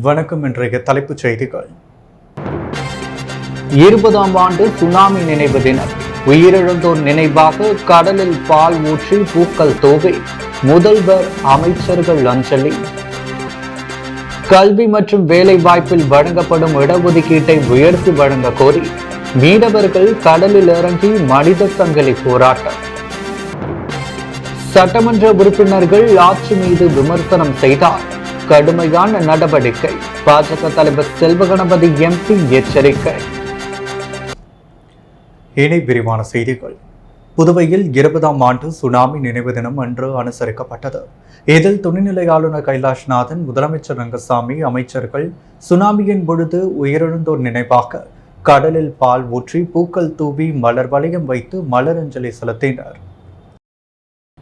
வணக்கம். இன்றைய தலைப்புச் செய்திகள். 20ஆம் ஆண்டு சுனாமி நினைவு தினம். உயிரிழந்தோர் நினைவாக கடலில் பால் ஊற்றி பூக்கள் தூவி முதல்வர், அமைச்சர்கள் அஞ்சலி. கல்வி மற்றும் வேலை வாய்ப்பில் வழங்கப்படும் இடஒதுக்கீட்டை உயர்த்தி வழங்க கோரி மீனவர்கள் கடலில் இறங்கி மனித சங்கிலி போராட்டம். சட்டமன்ற உறுப்பினர்கள் ஆட்சி மீது விமர்சனம் செய்தார் கடுமையான நடவடிக்கை. பாஜக தலைவர் செல்வகணபதி எம்பி எச்சரிக்கை. இனி விரிவான செய்திகள். புதுவையில் 20ஆம் ஆண்டு சுனாமி நினைவு தினம் அன்று அனுசரிக்கப்பட்டது. இதில் துணைநிலை ஆளுநர் கைலாஷ்நாதன், முதலமைச்சர் ரங்கசாமி, அமைச்சர்கள் சுனாமியின் பொழுது உயிரிழந்தோர் நினைவாக கடலில் பால் ஊற்றி பூக்கள் தூவி மலர் வளையம் வைத்து மலரஞ்சலி செலுத்தினர்.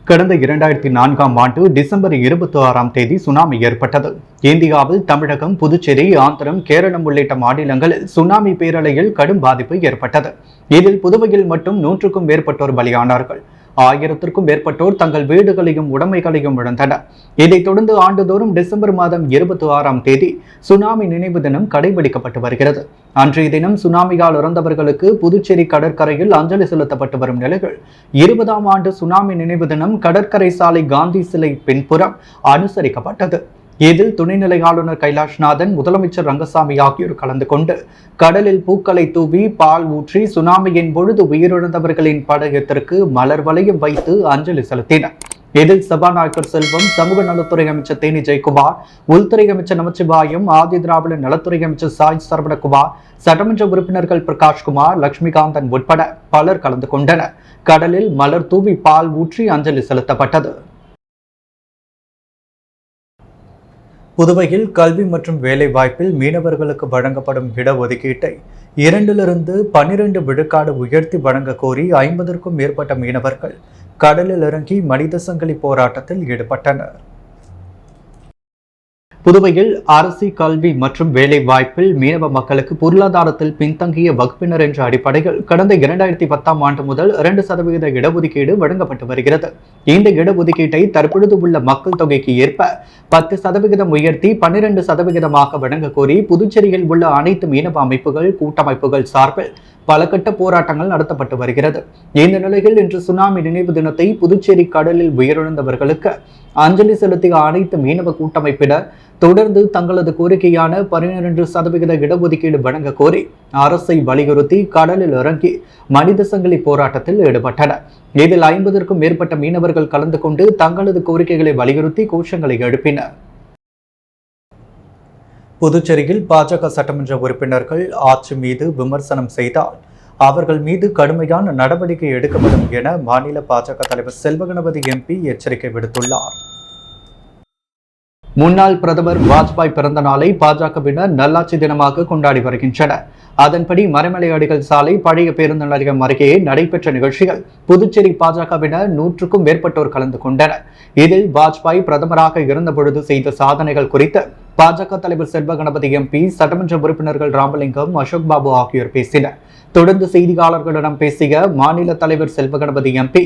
கடந்த 2004ஆம் ஆண்டு டிசம்பர் 26ஆம் தேதி சுனாமி ஏற்பட்டது. இந்தியாவில் தமிழகம், புதுச்சேரி, ஆந்திரம், கேரளம் உள்ளிட்ட மாநிலங்களில் சுனாமி பேரலையில் கடும் பாதிப்பு ஏற்பட்டது. இதில் புதுவையில் மட்டும் 100க்கும் மேற்பட்டோர் பலியானார்கள். 1000த்திற்கும் மேற்பட்டோர் தங்கள் வீடுகளையும் உடைமைகளையும் இழந்தனர். இதைத் தொடர்ந்து ஆண்டுதோறும் டிசம்பர் மாதம் 26ஆம் தேதி சுனாமி நினைவு தினம் கடைபிடிக்கப்பட்டு வருகிறது. அன்றைய தினம் சுனாமியால் இறந்தவர்களுக்கு புதுச்சேரி கடற்கரையில் அஞ்சலி செலுத்தப்பட்டு வரும் நிலையில் 20ஆம் ஆண்டு சுனாமி நினைவு தினம் கடற்கரை சாலை காந்தி சிலை பின்புறம் அனுசரிக்கப்பட்டது. இதில் துணைநிலை ஆளுநர் கைலாஷ்நாதன், முதலமைச்சர் ரங்கசாமி ஆகியோர் கலந்து கொண்டு கடலில் பூக்களை தூவி பால் ஊற்றி சுனாமியின் பொழுது உயிரிழந்தவர்களின் படயத்திற்கு மலர் வளையம் வைத்து அஞ்சலி செலுத்தினர். இதில் சபாநாயகர் செல்வம், சமூக நலத்துறை அமைச்சர் தேனி ஜெயக்குமார், உள்துறை அமைச்சர் நமச்சிவாயம், ஆதி திராவிட நலத்துறை அமைச்சர் சாய் சரவணகுமார், சட்டமன்ற உறுப்பினர்கள் பிரகாஷ்குமார், லட்சுமிகாந்தன் உட்பட பலர் கலந்து கொண்டனர். கடலில் மலர் தூவி பால் ஊற்றி அஞ்சலி செலுத்தப்பட்டது. புதுவையில் கல்வி மற்றும் வேலை வாய்ப்பில் மீனவர்களுக்கு வழங்கப்படும் இடஒதுக்கீட்டை 2லிருந்து 12 விழுக்காடு உயர்த்தி வழங்க கோரி 50க்கும் மேற்பட்ட மீனவர்கள் கடலில் இறங்கி மனித சங்கிலி போராட்டத்தில் ஈடுபட்டனர். புதுவையில் அரசு கல்வி மற்றும் வேலை வாய்ப்பில் மீனவ மக்களுக்கு பொருளாதாரத்தில் பின்தங்கிய வகுப்பினர் என்ற அடிப்படையில் கடந்த 2010ஆம் ஆண்டு முதல் 2% இடஒதுக்கீடு வழங்கப்பட்டு வருகிறது. இந்த இடஒதுக்கீட்டை தற்பொழுது உள்ள மக்கள் தொகைக்கு ஏற்ப 10% உயர்த்தி 12% வழங்க கோரி புதுச்சேரியில் உள்ள அனைத்து மீனவ அமைப்புகள், கூட்டமைப்புகள் சார்பில் பல கட்ட போராட்டங்கள் நடத்தப்பட்டு வருகிறது. இந்த நிலையில் இன்று சுனாமி நினைவு தினத்தை புதுச்சேரி கடலில் உயிரிழந்தவர்களுக்கு அஞ்சலி செலுத்திய அனைத்து மீனவ கூட்டமைப்பினர் தொடர்ந்து தங்களது கோரிக்கையான 12% இடஒதுக்கீடு வழங்க கோரி அரசை வலியுறுத்தி கடலில் இறங்கி மனித சங்கிலி போராட்டத்தில் ஈடுபட்டனர். இதில் 50க்கும் மேற்பட்ட மீனவர்கள் கலந்து கொண்டு தங்களது கோரிக்கைகளை வலியுறுத்தி கோஷங்களை எழுப்பினர். புதுச்சேரியில் பாஜக சட்டமன்ற உறுப்பினர்கள் ஆட்சி மீது விமர்சனம் செய்தால் அவர்கள் மீது கடுமையான நடவடிக்கை எடுக்கப்படும் என மாநில பாஜக தலைவர் செல்வகணபதி எம்பி எச்சரிக்கை விடுத்துள்ளார். முன்னாள் பிரதமர் வாஜ்பாய் பிறந்த நாளை பாஜகவினர் நல்லாட்சி தினமாக கொண்டாடி வருகின்றனர். அதன்படி மறைமலை அடிகள் சாலை பழைய பேருந்து நிலையம் அருகே நடைபெற்ற நிகழ்ச்சிகள் புதுச்சேரி பாஜகவினர் 100க்கும் மேற்பட்டோர் கலந்து கொண்டனர். இதில் வாஜ்பாய் பிரதமராக இருந்தபொழுது செய்த சாதனைகள் குறித்து பாஜக தலைவர் செல்வகணபதி எம்பி, சட்டமன்ற உறுப்பினர்கள் ராமலிங்கம், அசோக் பாபு ஆகியோர் பேசினர். தொடர்ந்து செய்தியாளர்களிடம் பேசிய மாநில தலைவர் செல்வகணபதி எம்பி,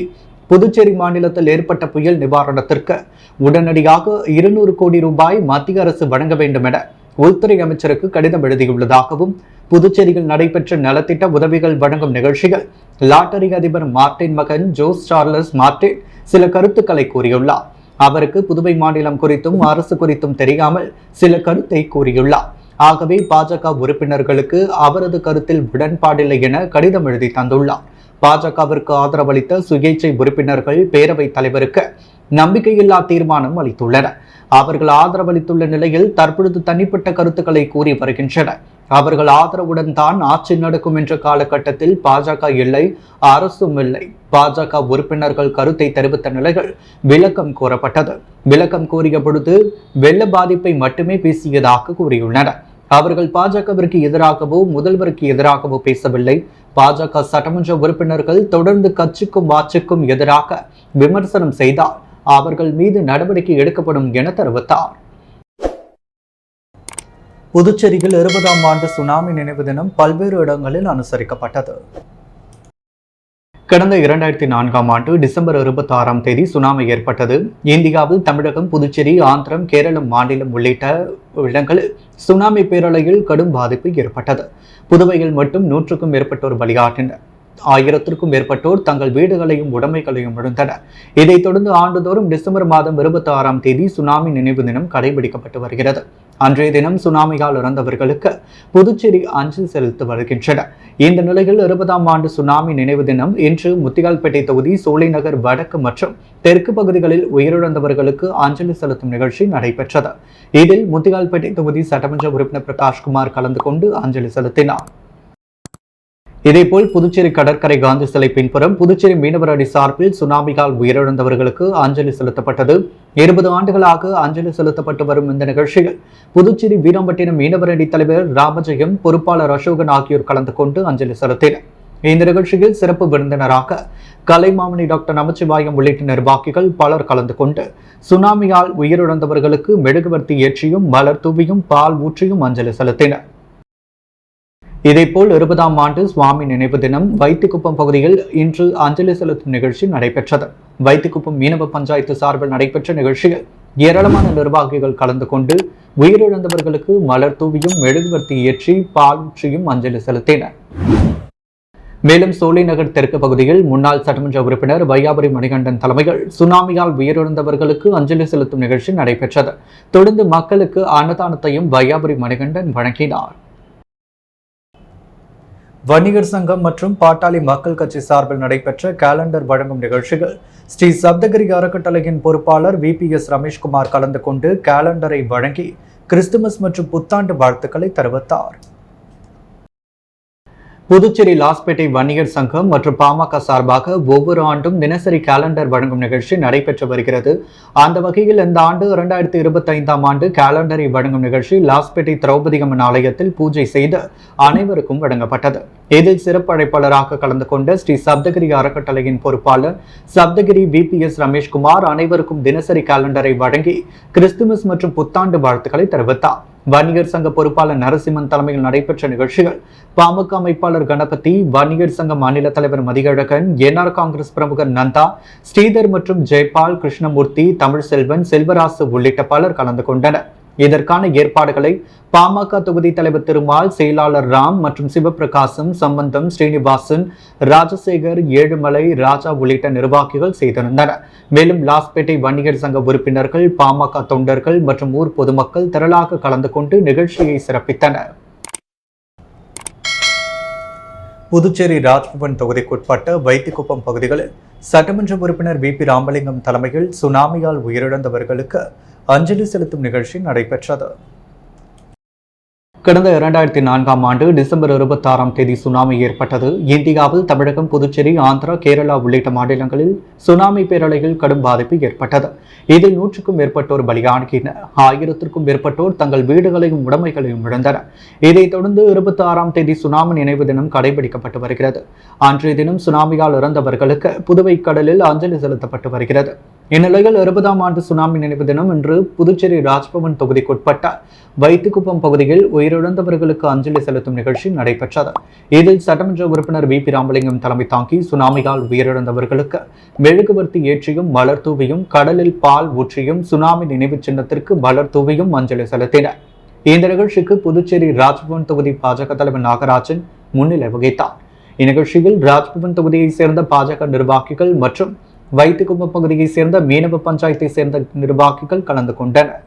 புதுச்சேரி மாநிலத்தில் ஏற்பட்ட புயல் நிவாரணத்திற்கு உடனடியாக 200 கோடி ரூபாய் மத்திய அரசு வழங்க வேண்டும் என உள்துறை அமைச்சருக்கு கடிதம் எழுதியுள்ளதாகவும், புதுச்சேரியில் நடைபெற்ற நலத்திட்ட உதவிகள் வழங்கும் நிகழ்ச்சிகள் லாட்டரி அதிபர் மார்டின் மகன் ஜோஸ் சார்லஸ் மார்டின் சில கருத்துக்களை கூறியுள்ளார். அவருக்கு புதுவை மாநிலம் குறித்தும் அரசு குறித்தும் தெரியாமல் சில கருத்தை கூறியுள்ளார். ஆகவே பாஜக உறுப்பினர்களுக்கு அவரது கருத்தில் உடன்பாடில்லை என கடிதம் எழுதி தந்துள்ளார். பாஜகவிற்கு ஆதரவளித்த சுயேட்சை உறுப்பினர்கள் பேரவைத் தலைவருக்கு நம்பிக்கையில்லா தீர்மானம் அளித்துள்ளனர். அவர்கள் ஆதரவளித்துள்ள நிலையில் தற்பொழுது தனிப்பட்ட கருத்துக்களை கூறி வருகின்றனர். அவர்கள் ஆதரவுடன் தான் ஆட்சி நடக்கும் என்ற காலகட்டத்தில் பாஜக இல்லை, அரசும் இல்லை. பாஜக உறுப்பினர்கள் கருத்தை தெரிவித்த நிலையில் விளக்கம் கோரப்பட்டது. விளக்கம் கோரிய பொழுது வெள்ள பாதிப்பை மட்டுமே பேசியதாக கூறியுள்ளனர். அவர்கள் பாஜகவிற்கு எதிராகவோ முதல்வருக்கு எதிராகவோ பேசவில்லை. பாஜக சட்டமன்ற உறுப்பினர்கள் தொடர்ந்து கட்சிக்கும் ஆட்சிக்கும் எதிராக விமர்சனம் செய்தால் அவர்கள் மீது நடவடிக்கை எடுக்கப்படும் என தெரிவித்தார். புதுச்சேரியில் 20ஆம் ஆண்டு சுனாமி நினைவு தினம் பல்வேறு இடங்களில் அனுசரிக்கப்பட்டது. கடந்த 2004ஆம் ஆண்டு டிசம்பர் 26ஆம் தேதி சுனாமி ஏற்பட்டது. இந்தியாவில் தமிழகம், புதுச்சேரி, ஆந்திரம், கேரளம் மாநிலம் உள்ளிட்ட இடங்களில் சுனாமி பேரலையில் கடும் பாதிப்பு ஏற்பட்டது. புதுவையில் மட்டும் 100க்கும் மேற்பட்டோர் பலியாகினர். 1000க்கும் மேற்பட்டோர் தங்கள் வீடுகளையும் உடைமைகளையும் இழந்தனர். இதைத் தொடர்ந்து ஆண்டுதோறும் டிசம்பர் மாதம் 26ஆம் தேதி சுனாமி நினைவு தினம் கடைபிடிக்கப்பட்டு வருகிறது. அன்றைய தினம் சுனாமியால் இறந்தவர்களுக்கு புதுச்சேரி அஞ்சலி செலுத்தி வருகின்றனர். இந்த நிலையில் 20ஆம் ஆண்டு சுனாமி நினைவு தினம் இன்று முத்தியால்பேட்டை தொகுதி சோலைநகர் வடக்கு மற்றும் தெற்கு பகுதிகளில் உயிரிழந்தவர்களுக்கு அஞ்சலி செலுத்தும் நிகழ்ச்சி நடைபெற்றது. இதில் முத்தியால்பேட்டை தொகுதி சட்டமன்ற உறுப்பினர் பிரகாஷ்குமார் கலந்து கொண்டு அஞ்சலி செலுத்தினார். இதேபோல் புதுச்சேரி கடற்கரை காந்தி சிலை பின்புறம் புதுச்சேரி மீனவர் அணி சார்பில் சுனாமியால் உயிரிழந்தவர்களுக்கு அஞ்சலி செலுத்தப்பட்டது. 20 ஆண்டுகளாக அஞ்சலி செலுத்தப்பட்டு வரும் இந்த நிகழ்ச்சியில் புதுச்சேரி வீராம்பட்டினம் மீனவர் அணி தலைவர் ராமஜெயம், பொறுப்பாளர் அசோகன் ஆகியோர் கலந்து கொண்டு அஞ்சலி செலுத்தினர். இந்த நிகழ்ச்சியில் சிறப்பு விருந்தினராக கலைமாமணி டாக்டர் நமச்சிவாயம் உள்ளிட்ட நிர்வாகிகள் பலர் கலந்து கொண்டு சுனாமியால் உயிரிழந்தவர்களுக்கு மெழுகுவர்த்தி ஏற்றியும் மலர் தூவியும் பால் ஊற்றியும் அஞ்சலி செலுத்தினர். இதேபோல் 20ஆம் ஆண்டு சுவாமி நினைவு தினம் வைத்திக்குப்பம் பகுதியில் இன்று அஞ்சலி செலுத்தும் நிகழ்ச்சி நடைபெற்றது. வைத்திக்குப்பம் மீனவ பஞ்சாயத்து சார்பில் நடைபெற்ற நிகழ்ச்சியில் ஏராளமான நிர்வாகிகள் கலந்து கொண்டு உயிரிழந்தவர்களுக்கு மலர் தூவியும் மெழுகுவர்த்தி ஏற்றி பால் ஊற்றியும் அஞ்சலி செலுத்தினர். மேலும் சோலைநகர் தெற்கு பகுதியில் முன்னாள் சட்டமன்ற உறுப்பினர் வையாபுரி மணிகண்டன் தலைமையில் சுனாமியால் உயிரிழந்தவர்களுக்கு அஞ்சலி செலுத்தும் நிகழ்ச்சி நடைபெற்றது. தொடர்ந்து மக்களுக்கு அன்னதானத்தையும் வையாபுரி மணிகண்டன் வழங்கினார். வணிகர் சங்கம் மற்றும் பாட்டாளி மக்கள் கட்சி சார்பில் நடைபெற்ற கேலண்டர் வழங்கும் நிகழ்ச்சிகள் ஸ்ரீ சப்தகிரி அறக்கட்டளையின் பொறுப்பாளர் VPS ரமேஷ்குமார் கலந்து கொண்டு கேலண்டரை வழங்கி கிறிஸ்துமஸ் மற்றும் புத்தாண்டு வாழ்த்துக்களை தெரிவித்தார். புதுச்சேரி லாஸ்பேட்டை வணிகர் சங்கம் மற்றும் பாமக சார்பாக ஒவ்வொரு ஆண்டும் தினசரி கேலண்டர் வழங்கும் நிகழ்ச்சி நடைபெற்று வருகிறது. அந்த வகையில் இந்த ஆண்டு 2025ஆம் ஆண்டு கேலண்டரை வழங்கும் நிகழ்ச்சி லாஸ்பேட்டை திரௌபதி அம்மன் ஆலயத்தில் பூஜை செய்து அனைவருக்கும் வழங்கப்பட்டது. இதில் சிறப்பு அழைப்பாளராக கலந்து கொண்ட ஸ்ரீ சப்தகிரி அறக்கட்டளையின் பொறுப்பாளர் சப்தகிரி VPS ரமேஷ்குமார் அனைவருக்கும் தினசரி கேலண்டரை வழங்கி கிறிஸ்துமஸ் மற்றும் புத்தாண்டு வாழ்த்துக்களை தெரிவித்தார். வணிகர் சங்க பொறுப்பாளர் நரசிம்மன் தலைமையில் நடைபெற்ற நிகழ்ச்சிகள் பாமக அமைப்பாளர் கணபதி, வணிகர் சங்க மாநில தலைவர் மதியழகன், NR காங்கிரஸ் பிரமுகர் நந்தா, ஸ்ரீதர் மற்றும் ஜெயபால், கிருஷ்ணமூர்த்தி, தமிழ்செல்வன், செல்வராசு உள்ளிட்ட பலர் கலந்து கொண்டனர். இதற்கான ஏற்பாடுகளை பாமக தொகுதி தலைவர் திருமால், செயலாளர் ராம் மற்றும் சிவபிரகாசம், சம்பந்தம், ஸ்ரீனிவாசன், ராஜசேகர், ஏழுமலை, ராஜா உள்ளிட்ட நிர்வாகிகள் செய்திருந்தனர். மேலும் லாஸ்பேட்டை வணிகர் சங்க உறுப்பினர்கள், பாமக தொண்டர்கள் மற்றும் ஊர் பொதுமக்கள் திரளாக கலந்து கொண்டு நிகழ்ச்சியை சிறப்பித்தனர். புதுச்சேரி ராஜ்பவன் தொகுதிக்குட்பட்ட வைத்திக்குப்பம் பகுதிகளில் சட்டமன்ற உறுப்பினர் VP ராமலிங்கம் தலைமையில் சுனாமியால் உயிரிழந்தவர்களுக்கு அஞ்சலி செலுத்தும் நிகழ்ச்சி நடைபெற்றது. கடந்த 2004ஆம் ஆண்டு டிசம்பர் 26ஆம் தேதி சுனாமி ஏற்பட்டது. இந்தியாவில் தமிழகம், புதுச்சேரி, ஆந்திரா, கேரளா உள்ளிட்ட மாநிலங்களில் சுனாமி பேரலையில் கடும் பாதிப்பு ஏற்பட்டது. இதில் 100க்கும் மேற்பட்டோர் பலியாகினர். 1000க்கும் மேற்பட்டோர் தங்கள் வீடுகளையும் உடைமைகளையும் இழந்தனர். இதைத் தொடர்ந்து 26ஆம் தேதி சுனாமி நினைவு தினம் கடைபிடிக்கப்பட்டு வருகிறது. அன்றைய தினம் சுனாமியால் இறந்தவர்களுக்கு புதுவை கடலில் அஞ்சலி செலுத்தப்பட்டு வருகிறது. இந்நிலையில் 20ஆம் ஆண்டு சுனாமி நினைவு தினம் இன்று புதுச்சேரி ராஜ்பவன் தொகுதிக்குட்பட்ட வைத்திக்குப்பம் பகுதியில் உயிரிழந்தவர்களுக்கு அஞ்சலி செலுத்தும் நிகழ்ச்சி நடைபெற்றது. இதில் சட்டமன்ற உறுப்பினர் VP ராமலிங்கம் தலைமை தாங்கி சுனாமியால் உயிரிழந்தவர்களுக்கு மெழுகுவர்த்தி ஏற்றியும் மலர் தூவியும் கடலில் பால் ஊற்றியும் சுனாமி நினைவு சின்னத்திற்கு மலர் தூவியும் அஞ்சலி செலுத்தினர். இந்த நிகழ்ச்சிக்கு புதுச்சேரி ராஜ்பவன் தொகுதி பாஜக தலைவர் நாகராஜன் முன்னிலை வகித்தார். இந்நிகழ்ச்சியில் ராஜ்பவன் தொகுதியை சேர்ந்த பாஜக நிர்வாகிகள் மற்றும் வைத்திக்குப்பம் பகுதியை சேர்ந்த மீனவ பஞ்சாயத்தை சேர்ந்த நிர்வாகிகள் கலந்து கொண்டனர்.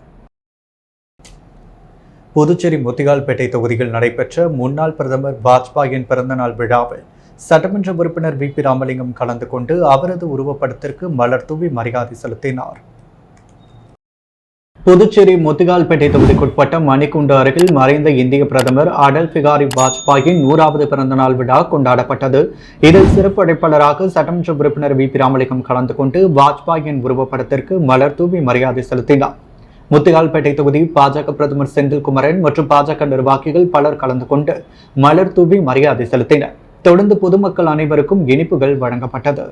புதுச்சேரி முத்தியால்பேட்டை தொகுதியில் நடைபெற்ற முன்னாள் பிரதமர் வாஜ்பாயின் பிறந்தநாள் விழாவில் சட்டமன்ற உறுப்பினர் VP ராமலிங்கம் கலந்து கொண்டு அவரது உருவப்படத்திற்கு மலர் தூவி மரியாதை செலுத்தினார். புதுச்சேரி முத்தியால்பேட்டை தொகுதிக்குட்பட்ட மணிக்குண்டு அருகில் மறைந்த இந்திய பிரதமர் அடல் பிகாரி வாஜ்பாயின் 100வது பிறந்தநாள் விழா கொண்டாடப்பட்டது. இதில் சிறப்பு அழைப்பாளராக சட்டமன்ற உறுப்பினர் VP ராமலிங்கம் கலந்து கொண்டு வாஜ்பாயின் உருவப்படத்திற்கு மலர் தூவி மரியாதை செலுத்தினார். முத்தியால்பேட்டை தொகுதி பாஜக பிரதமர் செந்தில்குமரன் மற்றும் பாஜக நிர்வாகிகள் பலர் கலந்து கொண்டு மலர் தூவி மரியாதை செலுத்தினர். தொடர்ந்து பொதுமக்கள் அனைவருக்கும் இனிப்புகள் வழங்கப்பட்டது.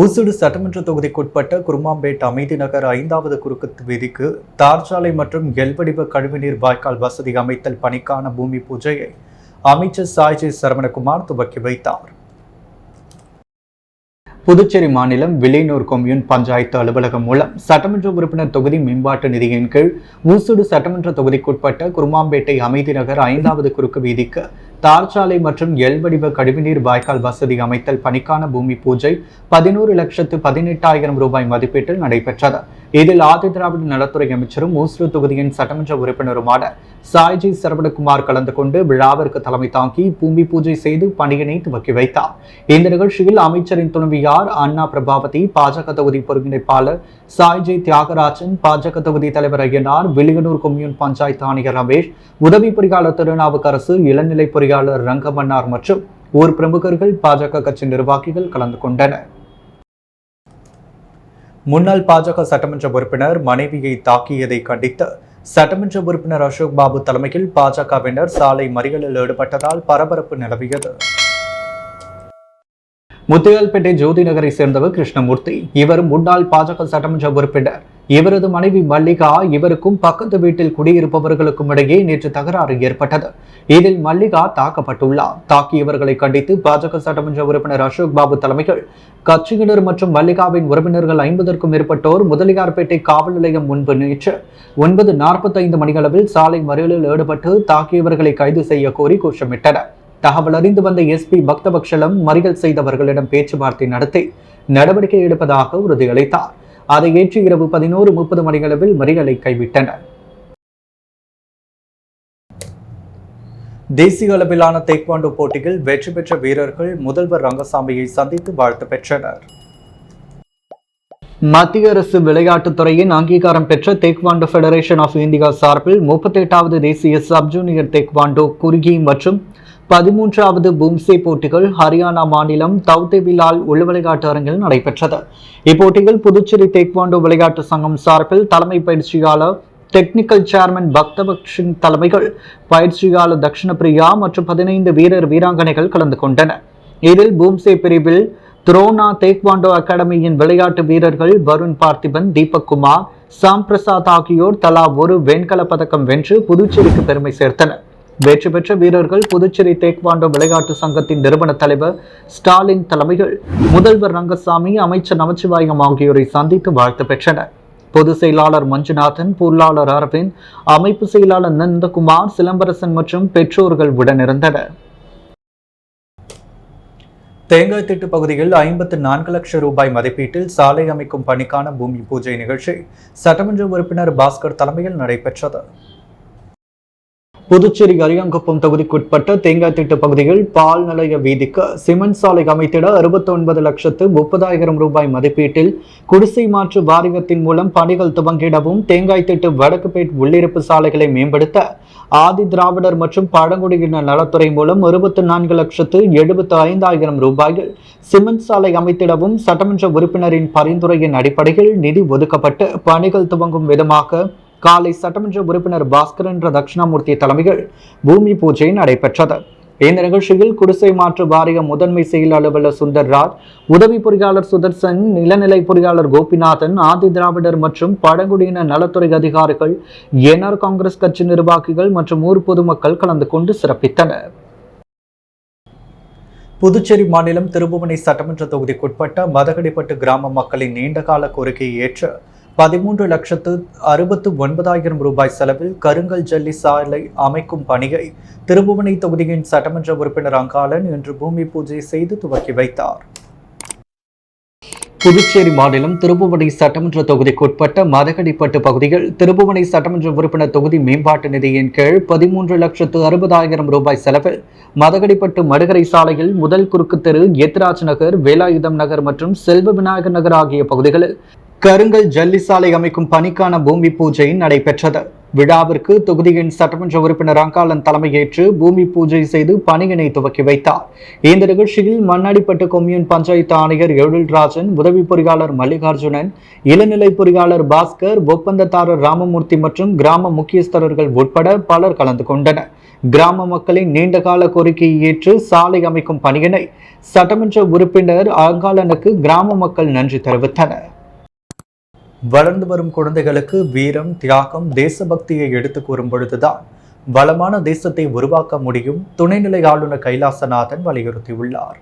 ஊசுடு சட்டமன்ற தொகுதிக்குட்பட்ட குருமாம்பேட் அமைதி நகர் 5வது குறுக்கு வீதிக்கு தார்சாலை மற்றும் எல்வடிவ கழிவுநீர் வாய்க்கால் வசதி அமைத்தல் பணிக்கான பூமி பூஜையை அமைச்சர் சாய்ஜி சரவணகுமார் துவக்கி வைத்தார். புதுச்சேரி மாநிலம் வில்லியனூர் கொம்யூன் பஞ்சாயத்து அலுவலகம் மூலம் சட்டமன்ற உறுப்பினர் தொகுதி மேம்பாட்டு நிதியின் கீழ் ஊசுடு சட்டமன்ற தொகுதிக்குட்பட்ட குருமாம்பேட்டை அமைதி நகர் 5வது குறுக்கு வீதிக்கு தார்ச்சாலை மற்றும் எல் வடிவ கழிவுநீர் வாய்க்கால் வசதி அமைத்தல் பணிக்கான பூமி பூஜை 11,18,000 ரூபாய் மதிப்பீட்டில் நடைபெற்றது. இதில் ஆதிதிராவிட நலத்துறை அமைச்சரும் ஊசுடு தொகுதியின் சட்டமன்ற உறுப்பினருமான சாய்ஜி சரவணகுமார் கலந்து கொண்டு விழாவிற்கு தலைமை தாங்கி பூமி பூஜை செய்து பணியினை துவக்கி வைத்தார். இந்த நிகழ்ச்சியில் அமைச்சரின் துணைவியார் அண்ணா பிரபாவதி, பாஜக தொகுதி ஒருங்கிணைப்பாளர் சாய்ஜி தியாகராஜன், பாஜக தொகுதி தலைவர் ஐயனார், வில்லியனூர் கொம்யூன் பஞ்சாயத்து ஆணையர் ரமேஷ், உதவி பொறியாளர் திருநாவுக்கரசு, இளநிலை பொறியாளர் ரங்கமன்னார் மற்றும் ஊர் பிரமுகர்கள், பாஜக கட்சி நிர்வாகிகள் கலந்து கொண்டனர். முன்னாள் பாஜக சட்டமன்ற உறுப்பினர் மனைவியை தாக்கியதை கண்டித்து சட்டமன்ற உறுப்பினர் அசோக் பாபு தலைமையில் பாஜகவினர் சாலை மறியலில் ஈடுபட்டதால் பரபரப்பு நிலவியது. முத்தியால்பேட்டை ஜோதி நகரை சேர்ந்தவர் கிருஷ்ணமூர்த்தி. இவர் முன்னாள் பாஜக சட்டமன்ற உறுப்பினர். இவரது மனைவி மல்லிகா, இவருக்கும் பக்கத்து வீட்டில் குடியிருப்பவர்களுக்கும் இடையே நேற்று தகராறு ஏற்பட்டது. இதில் மல்லிகா தாக்கப்பட்டுள்ளார். தாக்கியவர்களை கண்டித்து பாஜக சட்டமன்ற உறுப்பினர் அசோக் பாபு தலைமையில் கட்சியினர் மற்றும் மல்லிகாவின் உறவினர்கள் 50க்கும் மேற்பட்டோர் முதலியார்பேட்டை காவல் நிலையம் முன்பு நேற்று 9:45 மணியளவில் சாலை மறியலில் ஈடுபட்டு தாக்கியவர்களை கைது செய்ய கோரி கோஷமிட்டனர். தகவல் அறிந்து வந்த எஸ்பி பக்தபக்ஷலம் மறியல் செய்தவர்களிடம் பேச்சுவார்த்தை நடத்தி நடவடிக்கை எடுப்பதாக உறுதியளித்தார். அதை ஏற்று இரவு 11:30 மணியளவில் மறியலை கைவிட்டனர். தேசிய அளவிலான டேக்வாண்டோ போட்டியில் வெற்றி பெற்ற வீரர்கள் முதல்வர் ரங்கசாமியை சந்தித்து வாழ்த்து பெற்றனர். மத்திய அரசு விளையாட்டுத்துறையின் அங்கீகாரம் பெற்ற டேக்வாண்டோ ஃபெடரேஷன் ஆஃப் இந்தியா சார்பில் 38வது தேசிய சப் ஜூனியர் டேக்வாண்டோ குறுகி மற்றும் 13வது பூம்சே போட்டிகள் ஹரியானா மாநிலம் தௌதேபிலால் உள் விளையாட்டு அரங்கில் நடைபெற்றது. இப்போட்டிகள் புதுச்சேரி டேக்வாண்டோ விளையாட்டு சங்கம் சார்பில் தலைமை பயிற்சியாளர் டெக்னிக்கல் சேர்மன் பக்தபக்ஷின் தலைமைகள் பயிற்சியாளர் தக்ஷணபிரியா மற்றும் 15 வீரர் வீராங்கனைகள் கலந்து கொண்டனர். இதில் பூம்சே பிரிவில் துரோனா டேக்வாண்டோ அகாடமியின் விளையாட்டு வீரர்கள் வருண் பார்த்திபன், தீபக் குமார், சாம் பிரசாத் ஆகியோர் தலா ஒரு வெண்கல பதக்கம் வென்று புதுச்சேரிக்கு பெருமை சேர்த்தனர். வெற்றி பெற்ற வீரர்கள் புதுச்சேரி டேக்வாண்டோ விளையாட்டு சங்கத்தின் நிறுவன தலைவர் ஸ்டாலின் தலைமையில் முதல்வர் ரங்கசாமி, அமைச்சர் நமச்சிவாயம் ஆகியோரை சந்தித்து வாழ்த்து பெற்றனர். பொதுச் செயலாளர் மஞ்சுநாதன், பொருளாளர் அரவிந்த், அமைப்பு செயலாளர் நந்தகுமார், சிலம்பரசன் மற்றும் பெற்றோர்கள் உடனிருந்தனர். தேங்காய் திட்டு பகுதியில் 54 லட்சம் ரூபாய் மதிப்பீட்டில் சாலை அமைக்கும் பணிக்கான பூமி பூஜை நிகழ்ச்சி சட்டமன்ற உறுப்பினர் பாஸ்கர் தலைமையில் நடைபெற்றது. புதுச்சேரி அரியாங்குப்பம் தொகுதிக்குட்பட்ட தேங்காய் திட்டு பகுதியில் பால் நிலைய வீதிக்கு சிமெண்ட் சாலை அமைத்திட 69,30,000 ரூபாய் மதிப்பீட்டில் குடிசை மாற்று வாரியத்தின் மூலம் பணிகள் துவங்கிடவும், தேங்காய் திட்டு வடக்குப்பேட் உள்ளிருப்பு சாலைகளை மேம்படுத்த ஆதி திராவிடர் மற்றும் பழங்குடியினர் நலத்துறை மூலம் 24,75,000 ரூபாயில் சிமெண்ட் சாலை அமைத்திடவும் சட்டமன்ற உறுப்பினரின் பரிந்துரையின் அடிப்படையில் நிதி ஒதுக்கப்பட்டு பணிகள் துவங்கும் விதமாக காலை சட்டமன்ற உறுப்பினர் பாஸ்கர் என்ற தட்சிணாமூர்த்தி தலைமையில் பூமி பூஜை நடைபெற்றது. இந்த நிகழ்ச்சியில் குடிசை மாற்று வாரிய முதன்மை செயல் அலுவலர் சுந்தர்ராஜ், உதவி பொறியாளர் சுதர்சன், இளநிலை பொறியாளர் கோபிநாதன், ஆதி திராவிடர் மற்றும் பழங்குடியினர் நலத்துறை அதிகாரிகள், என்ஆர் காங்கிரஸ் கட்சி நிர்வாகிகள் மற்றும் ஊர் பொதுமக்கள் கலந்து கொண்டு சிறப்பித்தனர். புதுச்சேரி மாநிலம் திருபுவனை சட்டமன்ற தொகுதிக்குட்பட்ட மதகடிப்பட்டு கிராம மக்களின் நீண்டகால கோரிக்கையை ஏற்று 13,69,000 ரூபாய் செலவில் கருங்கல் ஜல்லி சாலை அமைக்கும் பணியை திருபுவனை தொகுதியின் சட்டமன்ற உறுப்பினர் அங்காளன் இன்று பூமி பூஜை செய்து துவக்கி வைத்தார். புதுச்சேரி மாநிலம் திருபுவனை சட்டமன்ற தொகுதிக்குட்பட்ட மதகடிப்பட்டு பகுதியில் திருபுவனை சட்டமன்ற உறுப்பினர் தொகுதி மேம்பாட்டு நிதியின் கீழ் 13,60,000 ரூபாய் செலவில் மதகடிப்பட்டு மடுகரை சாலையில் முதல் குறுக்கு தெரு, எத்ராஜ் நகர், வேலாயுதம் நகர் மற்றும் செல்வ விநாயகர் நகர் ஆகிய பகுதிகளில் கருங்கல் ஜல்லி சாலை அமைக்கும் பணிக்கான பூமி பூஜை நடைபெற்றது. விழாவிற்கு தொகுதியின் சட்டமன்ற உறுப்பினர் அங்காளன் தலைமையேற்று பூமி பூஜை செய்து பணியினை துவக்கி வைத்தார். இந்த நிகழ்ச்சியில் மண்ணாடிப்பட்டு கொம்யூன் பஞ்சாயத்து ஆணையர் எழில்ராஜன், உதவி பொறியாளர் மல்லிகார்ஜுனன், இளநிலை பொறியாளர் பாஸ்கர், ஒப்பந்ததாரர் ராமமூர்த்தி மற்றும் கிராம முக்கியஸ்தர்கள் உட்பட பலர் கலந்து கொண்டனர். கிராம மக்களின் நீண்டகால கோரிக்கையை ஏற்று சாலை அமைக்கும் பணியினை சட்டமன்ற உறுப்பினர் அங்காளனுக்கு கிராம மக்கள் நன்றி தெரிவித்தனர். வளர்ந்து வரும் குழந்தைகளுக்கு வீரம், தியாகம், தேசபக்தியை எடுத்துக் கூறும் பொழுதுதான் வளமான தேசத்தை உருவாக்க முடியும் துணைநிலை ஆளுநர் கைலாசநாதன் வலியுறுத்தியுள்ளார்.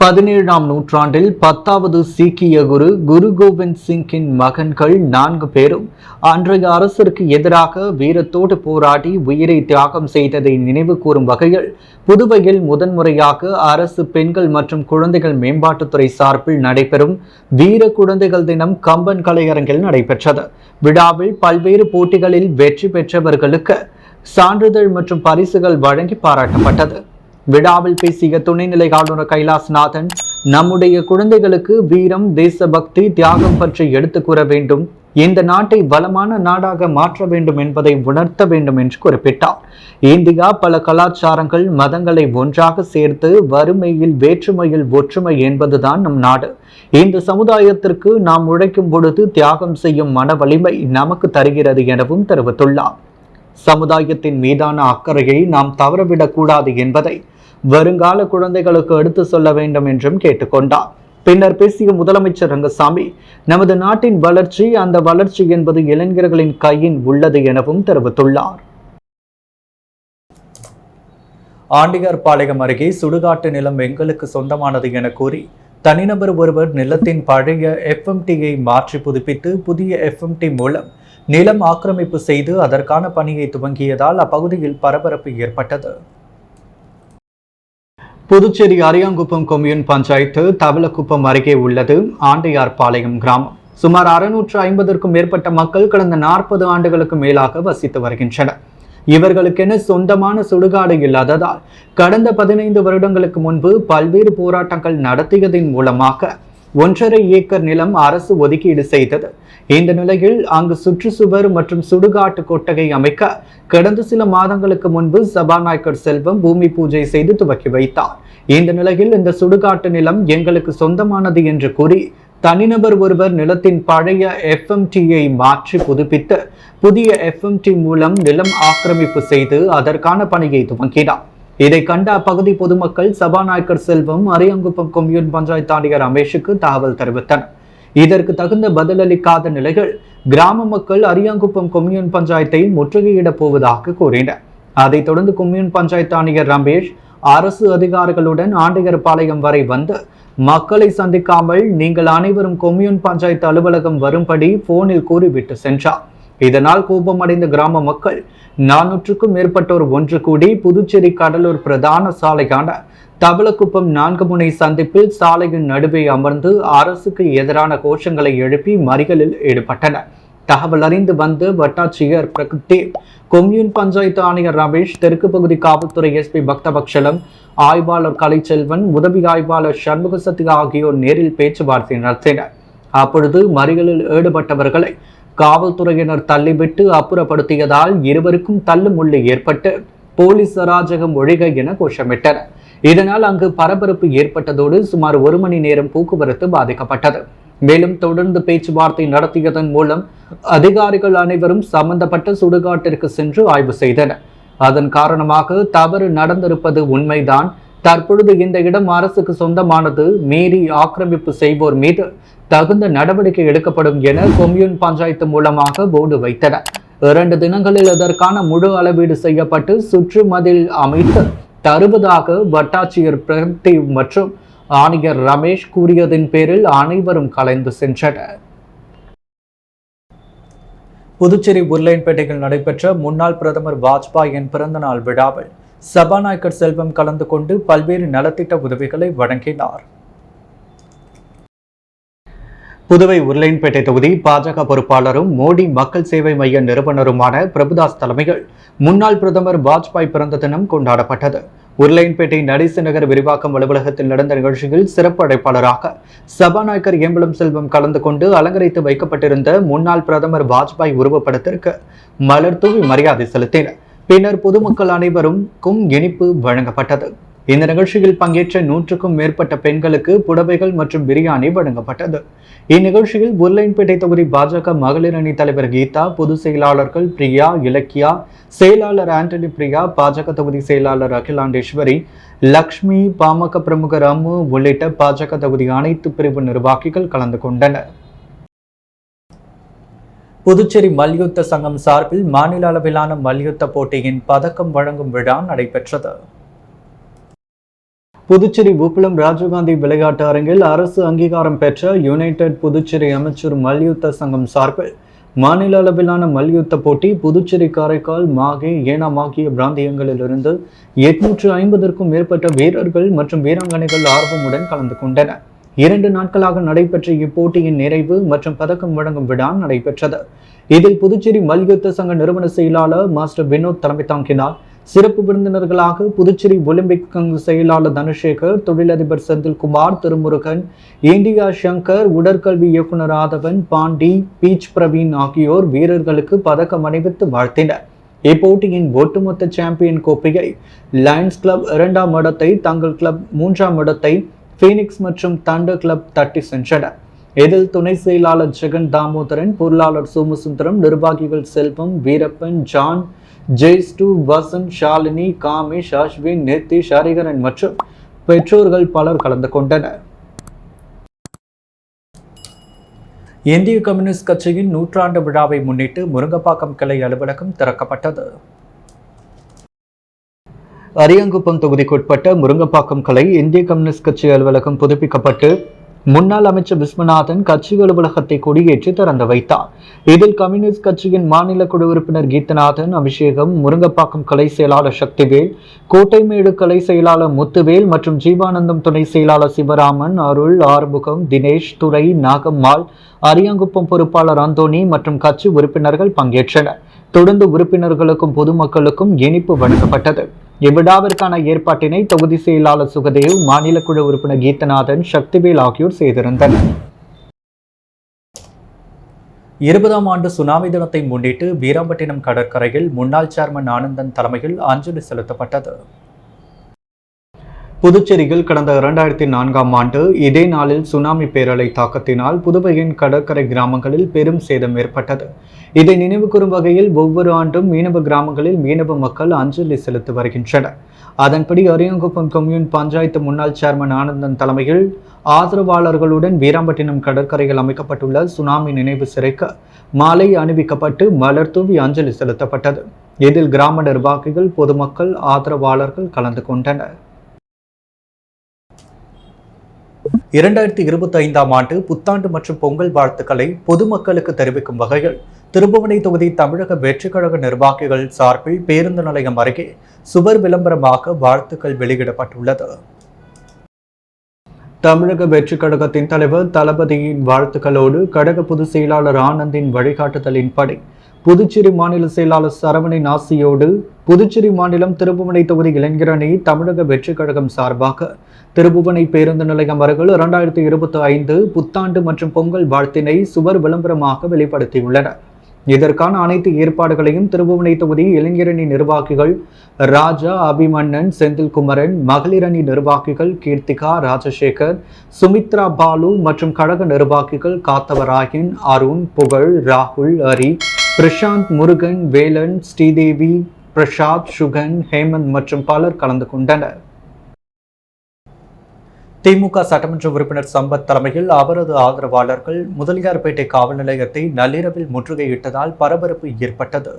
17ஆம் நூற்றாண்டில் 10வது சீக்கிய குரு குரு கோவிந்த் சிங்கின் மகன்கள் 4 பேரும் அன்றைய அரசருக்கு எதிராக வீரத்தோடு போராடி உயிரை தியாகம் செய்ததை நினைவு கூறும் வகையில் புதுவையில் முதன்முறையாக அரசு பெண்கள் மற்றும் குழந்தைகள் மேம்பாட்டுத்துறை சார்பில் நடைபெறும் வீர குழந்தைகள் தினம் கம்பன் கலையரங்கில் நடைபெற்றது. விழாவில் பல்வேறு போட்டிகளில் வெற்றி பெற்றவர்களுக்கு சான்றிதழ் மற்றும் பரிசுகள் வழங்கி பாராட்டப்பட்டது. விழாவில் பேசிய துணைநிலை ஆளுநர் கைலாசநாதன், நம்முடைய குழந்தைகளுக்கு வீரம், தேசபக்தி, தியாகம் பற்றி எடுத்துக் கூற வேண்டும், இந்த நாட்டை வளமான நாடாக மாற்ற வேண்டும் என்பதை உணர்த்த வேண்டும் என்று குறிப்பிட்டார். இந்தியா பல கலாச்சாரங்கள், மதங்களை ஒன்றாக சேர்த்து வறுமையில் வேற்றுமையில் ஒற்றுமை என்பதுதான் நம் நாடு. இந்த சமுதாயத்திற்கு நாம் உழைக்கும் பொழுது தியாகம் செய்யும் மன வலிமை நமக்கு தருகிறது எனவும் தெரிவித்துள்ளார். சமுதாயத்தின் மீதான அக்கறையை நாம் தவறவிடக் கூடாது என்பதை வருங்கால குழந்தைகளுக்கு எடுத்து சொல்ல வேண்டும் என்றும் கேட்டுக்கொண்டார். பின்னர் பேசிய முதலமைச்சர் ரங்கசாமி, நமது நாட்டின் வளர்ச்சி, அந்த வளர்ச்சி என்பது இளைஞர்களின் கையில் உள்ளது எனவும் தெரிவித்துள்ளார். ஆண்டியார்பாளையம் அருகே சுடுகாட்டு நிலம் எங்களுக்கு சொந்தமானது என கூறி தனிநபர் ஒருவர் நிலத்தின் பழைய FMTயை மாற்றி புதுப்பித்து புதிய FMT மூலம் நிலம் ஆக்கிரமிப்பு செய்து அதற்கான பணியை துவங்கியதால் அப்பகுதியில் பரபரப்பு ஏற்பட்டது. புதுச்சேரி அரியாங்குப்பம் கொம்யூன் பஞ்சாயத்து தவளக்குப்பம் அருகே உள்ளது ஆண்டையார்பாளையம் கிராமம். சுமார் 650க்கும் மேற்பட்ட மக்கள் கடந்த 40 ஆண்டுகளுக்கு மேலாக வசித்து வருகின்றனர். இவர்களுக்கென சொந்தமான சுடுகாடு இல்லாததால் கடந்த 15 வருடங்களுக்கு முன்பு பல்வேறு போராட்டங்கள் நடத்தியதன் மூலமாக 1.5 ஏக்கர் நிலம் அரசு ஒதுக்கீடு செய்தது. இந்த நிலையில் அங்கு சுற்றுச்சுவர் மற்றும் சுடுகாட்டு கொட்டகை அமைக்க கடந்த சில மாதங்களுக்கு முன்பு சபாநாயகர் செல்வம் பூமி பூஜை செய்து துவக்கி வைத்தார். இந்த நிலையில் இந்த சுடுகாட்டு நிலம் எங்களுக்கு சொந்தமானது என்று கூறி தனிநபர் ஒருவர் நிலத்தின் பழைய FMTயை மாற்றி புதுப்பித்து புதிய FMT மூலம் நிலம் ஆக்கிரமிப்பு செய்து அதற்கான பணியை துவங்கினார். இதை கண்ட அப்பகுதி பொதுமக்கள் சபாநாயகர் செல்வம், அரியாங்குப்பம் கொம்யூன் பஞ்சாயத்து ஆணையர் ரமேஷுக்கு தகவல் தெரிவித்தனர். இதற்கு தகுந்த பதிலளிக்காத நிலையில் கிராம மக்கள் அரியாங்குப்பம் கொம்யூன் பஞ்சாயத்தை முற்றுகையிடப் போவதாக கூறினர். அதைத் தொடர்ந்து கொம்யூன் பஞ்சாயத்து ஆணையர் ரமேஷ் அரசு அதிகாரிகளுடன் ஆண்டையார்பாளையம் வரை வந்து மக்களை சந்திக்காமல் நீங்கள் அனைவரும் கொம்யூன் பஞ்சாயத்து அலுவலகம் வரும்படி போனில் கூறிவிட்டு சென்றார். இதனால் கோபமடைந்த கிராம மக்கள் 400க்கும் மேற்பட்டோர் ஒன்று கூடி புதுச்சேரி கடலூர் பிரதான சாலையான தவளக்குப்பம் 4 முனை சந்திப்பில் சாலையின் நடுவே அமர்ந்து அரசுக்கு எதிரான கோஷங்களை எழுப்பி மறியலில் ஈடுபட்டனர். தகவல் அறிந்து வந்து வட்டாட்சியர் பிரகதீப், கொம்யூன் பஞ்சாயத்து ஆணையர் ரமேஷ், தெற்கு பகுதி காவல்துறை SP பக்தபக்ஷலம், ஆய்வாளர் கலைச்செல்வன், உதவி ஆய்வாளர் சண்முகசக்தி ஆகியோர் நேரில் பேச்சுவார்த்தை நடத்தினர். அப்பொழுது மறியலில் ஈடுபட்டவர்களை காவல்துறையினர் தள்ளிவிட்டு அப்புறப்படுத்தியதால் இருவருக்கும் தள்ளுமுள்ளு ஏற்பட்டு போலீஸ் அராஜகம் ஒழிக என கோஷமிட்டனர். இதனால் அங்கு பரபரப்பு ஏற்பட்டதோடு சுமார் 1 மணி நேரம் போக்குவரத்து பாதிக்கப்பட்டது. மேலும் தொடர்ந்து பேச்சுவார்த்தை நடத்தியதன் மூலம் அதிகாரிகள் அனைவரும் சம்பந்தப்பட்ட சுடுகாட்டிற்கு சென்று ஆய்வு செய்தனர். அதன் காரணமாக தவறு நடந்திருப்பது உண்மைதான். தற்பொழுது இந்த இடம் அரசுக்கு சொந்தமானது. மீறி ஆக்கிரமிப்பு செய்வோர் மீது தகுந்த நடவடிக்கை எடுக்கப்படும் என கொம்யூன் பஞ்சாயத்து மூலமாக போர்டு வைத்தனர். 2 தினங்களில் அதற்கான முழு அளவீடு செய்யப்பட்டு சுற்று மதில் அமைத்து தருவதாக வட்டாட்சியர் பிரதீப் மற்றும் ஆணையர் ரமேஷ் கூறியதின் பேரில் அனைவரும் கலைந்து சென்றனர். புதுச்சேரி உருளையன்பேட்டையில் நடைபெற்ற முன்னாள் பிரதமர் வாஜ்பாயின் பிறந்தநாள் விழாவில் சபாநாயகர் செல்வம் கலந்து கொண்டு பல்வேறு நலத்திட்ட உதவிகளை வழங்கினார். புதுவை உருளையன்பேட்டை தொகுதி பாஜக பொறுப்பாளரும் மோடி மக்கள் சேவை மைய நிறுவனருமான பிரபுதாஸ் தலைமையில் முன்னாள் பிரதமர் வாஜ்பாய் பிறந்த தினம் கொண்டாடப்பட்டது. உருளையன்பேட்டை நடேச நகர் விரிவாக்கம் அலுவலகத்தில் நடந்த நிகழ்ச்சியில் சிறப்பு அழைப்பாளராக சபாநாயகர் ஏம்பலம் செல்வம் கலந்து கொண்டு அலங்கரித்து வைக்கப்பட்டிருந்த முன்னாள் பிரதமர் வாஜ்பாய் உருவப்படத்திற்கு மலர் தூவி மரியாதை செலுத்தினர். பின்னர் பொதுமக்கள் அனைவருக்கும் இனிப்பு வழங்கப்பட்டது. இந்த நிகழ்ச்சியில் பங்கேற்ற 100க்கும் மேற்பட்ட பெண்களுக்கு புடவைகள் மற்றும் பிரியாணி வழங்கப்பட்டது. இந்நிகழ்ச்சியில் உருளையன்பேட்டை தொகுதி பாஜக மகளிர் அணி தலைவர் கீதா, பொதுச் செயலாளர்கள் பிரியா, இலக்கியா, செயலாளர் ஆண்டனி பிரியா, பாஜக தொகுதி செயலாளர் அகிலாண்டேஸ்வரி, லக்ஷ்மி, பாமக பிரமுகர் அம்மு உள்ளிட்ட பாஜக தொகுதி அனைத்து பிரிவு நிர்வாகிகள் கலந்து கொண்டனர். புதுச்சேரி மல்யுத்த சங்கம் சார்பில் மாநில அளவிலான மல்யுத்த போட்டியின் பதக்கம் வழங்கும் விழா நடைபெற்றது. புதுச்சேரி உப்பளம் ராஜீவ்காந்தி விளையாட்டு அரங்கில் அரசு அங்கீகாரம் பெற்ற யுனைடெட் புதுச்சேரி அமைச்சர் மல்யுத்த சங்கம் சார்பில் மாநில அளவிலான மல்யுத்த போட்டி புதுச்சேரி, காரைக்கால், மாகே, ஏனாம் ஆகிய பிராந்தியங்களிலிருந்து 850க்கும் மேற்பட்ட வீரர்கள் மற்றும் வீராங்கனைகள் ஆர்வமுடன் கலந்து கொண்டனர். 2 நாட்களாக நடைபெற்ற இப்போட்டியின் நிறைவு மற்றும் பதக்கம் வழங்கும் விழா நடைபெற்றது. இதில் புதுச்சேரி மல்யுத்த சங்க நிறுவன செயலாளர் மாஸ்டர் வினோத் தலைமை தாங்கினார். சிறப்பு விருந்தினர்களாக புதுச்சேரி ஒலிம்பிக் செயலாளர் தனசேகர், தொழிலதிபர் செந்தில்குமார், திருமுருகன், இந்தியா சங்கர், உடற்கல்வி இயக்குனர் ஆதவன், பாண்டி, பீச் பிரவீன் ஆகியோர் வீரர்களுக்கு பதக்கம் அணிவித்து வாழ்த்தினர். இப்போட்டியின் ஒட்டுமொத்த சாம்பியன் கோப்பையை லயன்ஸ் கிளப் 2ஆம் இடத்தை, தங்கள் கிளப் 3ஆம் இடத்தை, பீனிக்ஸ் மற்றும் தண்டர் கிளப் தட்டி சென்றனர். இதில் துணை செயலாளர் ஜெகன் தாமோதரன், பொருளாளர் சோமசுந்தரம், நிர்வாகிகள் செல்வம், வீரப்பன், ஜான், ஜெய்ஸ்டு, வசந்த், ஷாலினி, காமேஷ், அஸ்வின், நிதிஷ், ஹரிகரன் மற்றும் பெற்றோர்கள் பலர் கலந்து கொண்டனர். இந்திய கம்யூனிஸ்ட் கட்சியின் 100ஆண்டு விழாவை முன்னிட்டு முருங்கப்பாக்கம் கிளை அலுவலகம் திறக்கப்பட்டது. அரியாங்குப்பம் தொகுதிக்குட்பட்ட முருங்கப்பாக்கம் கிளை இந்திய கம்யூனிஸ்ட் கட்சி அலுவலகம் புதுப்பிக்கப்பட்டு முன்னாள் அமைச்சர் விஸ்வநாதன் கட்சி அலுவலகத்தை கொடியேற்றி திறந்து வைத்தார். இதில் கம்யூனிஸ்ட் கட்சியின் மாநில குழு உறுப்பினர் கீதநாதன், அபிஷேகம், முருங்கப்பாக்கம் கலை செயலாளர் சக்திவேல், கோட்டைமேடு கலை செயலாளர் முத்துவேல் மற்றும் ஜீவானந்தம் துணை செயலாளர் சிவராமன், அருள், ஆறுமுகம், தினேஷ், துரை, நாகம்மாள், அரியாங்குப்பம் பொறுப்பாளர் அந்தோணி மற்றும் கட்சி உறுப்பினர்கள் பங்கேற்றனர். தொடர்ந்து உறுப்பினர்களுக்கும் பொதுமக்களுக்கும் இனிப்பு வழங்கப்பட்டது. இவ்விழாவிற்கான ஏற்பாட்டினை தொகுதி செயலாளர் சுகதேவ், மாநில குழு உறுப்பினர் கீதநாதன், சக்திவேல் ஆகியோர் செய்திருந்தனர். 20ஆம் ஆண்டு சுனாமி தினத்தை முன்னிட்டு வீராம்பட்டினம் கடற்கரையில் முன்னாள் சேர்மன் ஆனந்தன் தலைமையில் அஞ்சலி செலுத்தப்பட்டது. புதுச்சேரியில் கடந்த 2004ஆம் ஆண்டு இதே நாளில் சுனாமி பேரலை தாக்கத்தினால் புதுவையின் கடற்கரை கிராமங்களில் பெரும் சேதம் ஏற்பட்டது. இதை நினைவுகூரும் வகையில் ஒவ்வொரு ஆண்டும் மீனவ கிராமங்களில் மீனவ மக்கள் அஞ்சலி செலுத்தி வருகின்றனர். அதன்படி அரியாங்குப்பம் கம்யூன் பஞ்சாயத்து முன்னாள் சேர்மன் ஆனந்தன் தலைமையில் ஆதரவாளர்களுடன் வீராம்பட்டினம் கடற்கரையில் அமைக்கப்பட்டுள்ள சுனாமி நினைவு சிலைக்கு மாலை அணிவிக்கப்பட்டு மலர் தூவி அஞ்சலி செலுத்தப்பட்டது. இதில் கிராம நிர்வாகிகள், பொதுமக்கள், ஆதரவாளர்கள் கலந்து கொண்டனர். 2025ஆம் ஆண்டு புத்தாண்டு மற்றும் பொங்கல் வாழ்த்துக்களை பொதுமக்களுக்கு தெரிவிக்கும் வகையில் திருபுவனை தொகுதி தமிழக வெற்றிக் கழக நிர்வாகிகள் சார்பில் பேருந்து நிலையம் அருகே சுவர் விளம்பரமாக வாழ்த்துக்கள் வெளியிடப்பட்டுள்ளது. தமிழக வெற்றிக் கழகத்தின் தலைவர் தளபதியின் வாழ்த்துக்களோடு கழக பொதுச் செயலாளர் ஆனந்தின் வழிகாட்டுதலின்படி புதுச்சேரி மாநில செயலாளர் சரவணன் ஆசியோடு புதுச்சேரி மாநிலம் திருபுவனை தொகுதி இளைஞரணி தமிழக வெற்றிக் கழகம் சார்பாக திருபுவனை பேருந்து நிலையம் அருகில் 2025 புத்தாண்டு மற்றும் பொங்கல் வாழ்த்தினை சுவர் விளம்பரமாக வெளிப்படுத்தியுள்ளனர். இதற்கான அனைத்து ஏற்பாடுகளையும் திருபுவனை தொகுதி இளைஞரணி நிர்வாகிகள் ராஜா, அபிமன்னன், செந்தில்குமரன், மகளிரணி நிர்வாகிகள் கீர்த்திகா, ராஜசேகர், சுமித்ரா பாலு மற்றும் கழக நிர்வாகிகள் காத்தவராயன், அருண், புகழ், ராகுல், ஹரி, பிரசாந்த், முருகன், வேலன், ஸ்ரீதேவி, பிரசாத், சுகன், ஹேமந்த் மற்றும் பலர் கலந்து கொண்டனர். திமுக சட்டமன்ற உறுப்பினர் சம்பத் தலைமையில் அவரது ஆதரவாளர்கள் முதலியார்பேட்டை காவல் நிலையத்தை நள்ளிரவில் முற்றுகையிட்டதால் பரபரப்பு ஏற்பட்டது.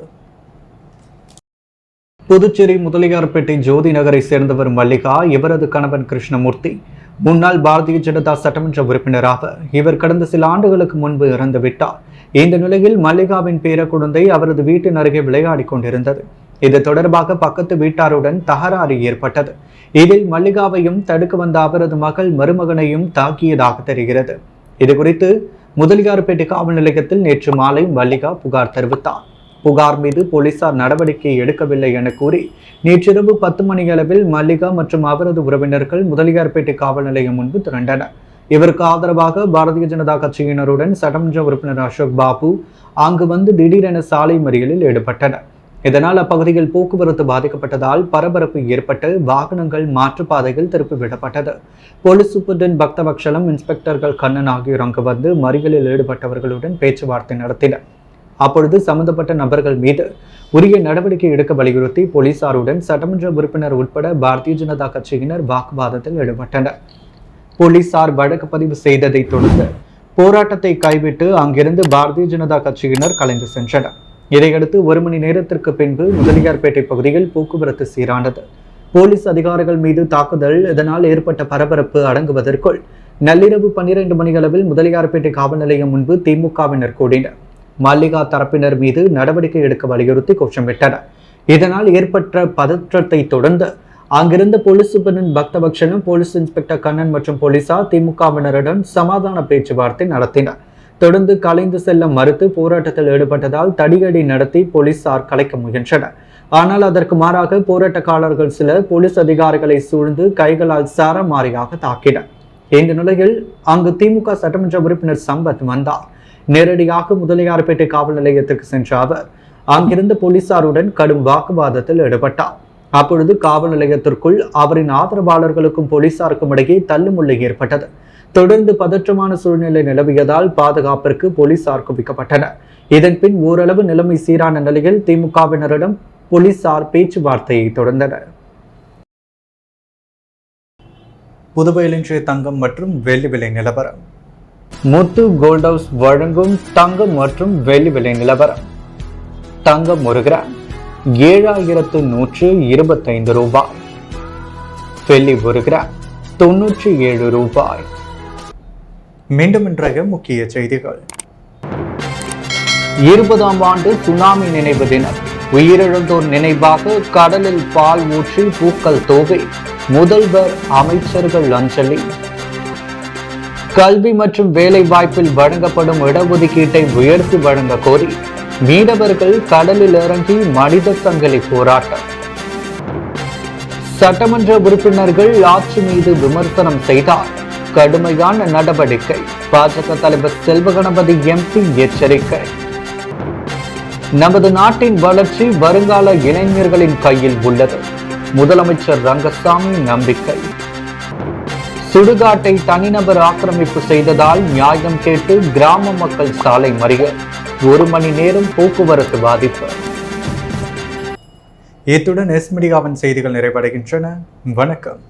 புதுச்சேரி முதலியார்பேட்டை ஜோதி நகரை சேர்ந்தவர் மல்லிகா. இவரது கணவன் கிருஷ்ணமூர்த்தி முன்னாள் பாரதிய ஜனதா சட்டமன்ற உறுப்பினராக இவர் கடந்த சில ஆண்டுகளுக்கு முன்பு இறந்துவிட்டார். இந்த நிலையில் மல்லிகாவின் பேர குழந்தை அவரது வீட்டின் அருகே விளையாடி கொண்டிருந்தது. இது தொடர்பாக பக்கத்து வீட்டாருடன் தகராறு ஏற்பட்டது. இதில் மல்லிகாவையும் தடுக்க வந்த அவரது மகள் மருமகனையும் தாக்கியதாக தெரிகிறது. இது குறித்து முதலியார்பேட்டை காவல் நிலையத்தில் நேற்று மாலை மல்லிகா புகார் தெரிவித்தார். புகார் மீது போலீசார் நடவடிக்கை எடுக்கவில்லை என கூறி நேற்றிரவு 10 மணியளவில் மல்லிகா மற்றும் அவரது உறவினர்கள் முதலியார்பேட்டை காவல் நிலையம் முன்பு திரண்டனர். இவருக்கு ஆதரவாக பாரதிய ஜனதா கட்சியினருடன் சட்டமன்ற உறுப்பினர் அசோக் பாபு அங்கு வந்து திடீரென சாலை மறியலில் ஈடுபட்டனர். இதனால் அப்பகுதியில் போக்குவரத்து பாதிக்கப்பட்டதால் பரபரப்பு ஏற்பட்டு வாகனங்கள் மாற்றுப்பாதையில் திருப்பிவிடப்பட்டது. போலீஸ் சூப்பர்டென்ட் பக்தவக்ஷலம், இன்ஸ்பெக்டர்கள் கண்ணன் ஆகியோர் அங்கு வந்து மறியலில் ஈடுபட்டவர்களுடன் பேச்சுவார்த்தை நடத்தினர். அப்பொழுது சம்பந்தப்பட்ட நபர்கள் மீது உரிய நடவடிக்கை எடுக்க வலியுறுத்தி போலீசாருடன் சட்டமன்ற உறுப்பினர் உட்பட பாரதிய ஜனதா கட்சியினர் வாக்குவாதத்தில் ஈடுபட்டனர். போலீசார் வழக்கு பதிவு செய்ததை தொடர்ந்து போராட்டத்தை கைவிட்டு அங்கிருந்து பாரதிய ஜனதா கட்சியினர் கலைந்து சென்றனர். இதையடுத்து 1 மணி நேரத்திற்கு பின்பு முதலியார்பேட்டை பகுதியில் போக்குவரத்து சீரானது. போலீஸ் அதிகாரிகள் மீது தாக்குதல், இதனால் ஏற்பட்ட பரபரப்பு அடங்குவதற்குள் நள்ளிரவு 12 மணியளவில் முதலியார்பேட்டை காவல் நிலையம் முன்பு திமுகவினர் கூடினர். மல்லிகா தரப்பினர் மீது நடவடிக்கை எடுக்க வலியுறுத்தி கோஷமிட்டனர். இதனால் ஏற்பட்ட பதற்றத்தை தொடர்ந்து அங்கிருந்த போலீஸ் சூப்பரண்ட் பக்தபக்ஷனும் போலீஸ் இன்ஸ்பெக்டர் கண்ணன் மற்றும் போலீசார் திமுகவினருடன் சமாதான பேச்சுவார்த்தை நடத்தினர். தொடர்ந்து கலைந்து செல்ல மறுத்து போராட்டத்தில் ஈடுபட்டதால் தடியடி நடத்தி போலீசார் கலைக்க முயன்றனர். ஆனால் அதற்கு மாறாக போராட்டக்காரர்கள் சிலர் போலீஸ் அதிகாரிகளை சூழ்ந்து கைகளால் சாரமாரியாக தாக்கினர். இந்த நிலையில் அங்கு திமுக சட்டமன்ற உறுப்பினர் சம்பத் வந்தார். நேரடியாக முதலியார்பேட்டை காவல் நிலையத்திற்கு சென்ற அவர் அங்கிருந்த போலீசாருடன் கடும் வாக்குவாதத்தில் ஈடுபட்டார். அப்பொழுது காவல் நிலையத்திற்குள் அவரின் ஆதரவாளர்களுக்கும் போலீசாருக்கும் இடையே தள்ளுமுள்ளு ஏற்பட்டது. தொடர்ந்து பதற்றமான சூழ்நிலை நிலவியதால் பாதுகாப்பிற்கு போலீசார் குவிக்கப்பட்டனர். இதன் பின் ஓரளவு நிலைமை சீரான நிலையில் திமுகவினரிடம் போலீசார் பேச்சுவார்த்தையை தொடர்ந்தனர். புதுவையில் இன்றைய தங்கம் மற்றும் வெள்ளி விலை நிலவரம். முத்து கோல்ட் ஹவுஸ் வழங்கும் தங்கம் மற்றும் வெள்ளி விலை நிலவரம். தங்கம் 1 கிராம் 7125 ரூபாய். வெள்ளி 1 கிராம் 97 ரூபாய். மீண்டும் இன்றைய முக்கிய செய்திகள். 20ஆம் ஆண்டு சுனாமி நினைவு தினம். உயிரிழந்தோர் நினைவாக கடலில் பால் ஊற்றி பூக்கள் தூவி முதல்வர் அமைச்சர்கள் அஞ்சலி. கல்வி மற்றும் வேலை வாய்ப்பில் வழங்கப்படும் இடஒதுக்கீட்டை உயர்த்தி வழங்க கோரி மீனவர்கள் கடலில் இறங்கி மனித சங்கிலி போராட்டம். சட்டமன்ற உறுப்பினர்கள் ஆட்சி மீது விமர்சனம் செய்தால் கடுமையான நடவடிக்கை. பாஜக தலைவர் செல்வகணபதி எம்பி எச்சரிக்கை. நமது நாட்டின் வளர்ச்சி வருங்கால இளைஞர்களின் கையில் உள்ளது. முதலமைச்சர் ரங்கசாமி நம்பிக்கை. சுடுகாட்டை தனிநபர் ஆக்கிரமிப்பு செய்ததால் நியாயம் கேட்டு கிராம மக்கள் சாலை மறியல். 1 மணி நேரம் போக்குவரத்து பாதிப்பு. இத்துடன் எஸ் மீடியாவின் செய்திகள் நிறைவடைகின்றன. வணக்கம்.